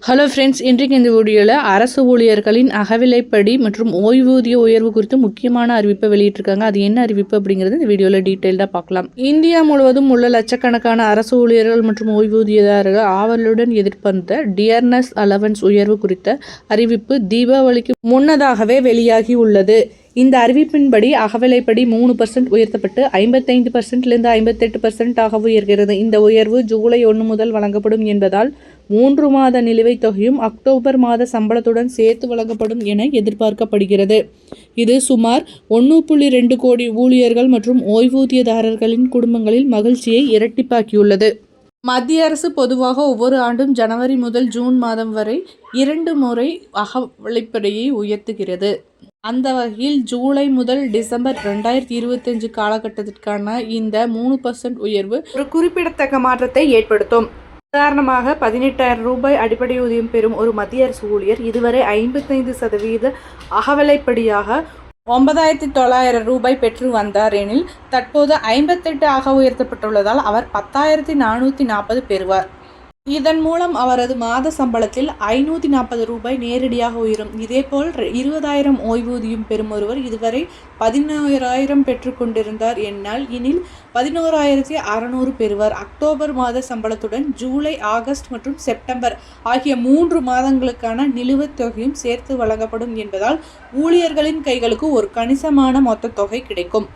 Hello friends, இன்றைக்கு இந்த வீடியோவில் அரசு ஊழியர்களின் அகவிலைப்படி மற்றும் ஓய்வூதிய உயர்வு குறித்து முக்கியமான அறிவிப்பை வெளியிட்டிருக்காங்க. அது என்ன அறிவிப்பு அப்படிங்கிறது இந்த வீடியோவில் டீட்டெயில்டாக பார்க்கலாம். இந்தியா முழுவதும் உள்ள லட்சக்கணக்கான அரசு ஊழியர்கள் மற்றும் ஓய்வூதியதாரர்கள் ஆவலுடன் எதிர்பார்த்த டியர்னஸ் அலவன்ஸ் உயர்வு குறித்த அறிவிப்பு தீபாவளிக்கு முன்னதாகவே வெளியாகி உள்ளது. இந்த அறிவிப்பின்படி அகவிலைப்படி 3% உயர்த்தப்பட்டு 55%லிருந்து 58% உயர்கிறது. இந்த உயர்வு ஜூலை 1 முதல் வழங்கப்படும் என்பதால் 3 மாத நிலுவைத் தொகையும் அக்டோபர் மாத சம்பளத்துடன் சேர்த்து வழங்கப்படும் என எதிர்பார்க்கப்படுகிறது. இது சுமார் 1.2 கோடி ஊழியர்கள் மற்றும் ஓய்வூதியதாரர்களின் குடும்பங்களில் மகிழ்ச்சியை இரட்டிப்பாக்கியுள்ளது. மத்திய அரசு பொதுவாக ஒவ்வொரு ஆண்டும் ஜனவரி முதல் ஜூன் மாதம் வரை 2 முறை அகவிலைப்படியை உயர்த்துகிறது. அந்த வகையில் ஜூலை முதல் டிசம்பர் 2025 காலகட்டத்திற்கான இந்த 3% உயர்வு ஒரு குறிப்பிடத்தக்க மாற்றத்தை ஏற்படுத்தும். உதாரணமாக, 18,000 ரூபாய் அடிப்படை ஊதியம் பெறும் ஒரு மத்திய அரசு ஊழியர் இதுவரை 55% அகவிலைப்படியாக 9,900 ரூபாய் பெற்று வந்தார் எனில் தற்போது 58 ஆக உயர்த்தப்பட்டுள்ளதால் அவர் 10,440 பெறுவார். இதன் மூலம் அவரது மாத சம்பளத்தில் 540 ரூபாய் நேரடியாக உயரும். இதேபோல் 20,000 ஓய்வூதியம் பெறும் ஒருவர் இதுவரை 11,000 பெற்று கொண்டிருந்தார் என்னால் எனில் 11,600 பெறுவார். அக்டோபர் மாத சம்பளத்துடன் ஜூலை, ஆகஸ்ட் மற்றும் செப்டம்பர் ஆகிய 3 மாதங்களுக்கான நிலுவைத் தொகையும் சேர்த்து வழங்கப்படும் என்பதால் ஊழியர்களின் கைகளுக்கு ஒரு கணிசமான மொத்த தொகை கிடைக்கும்.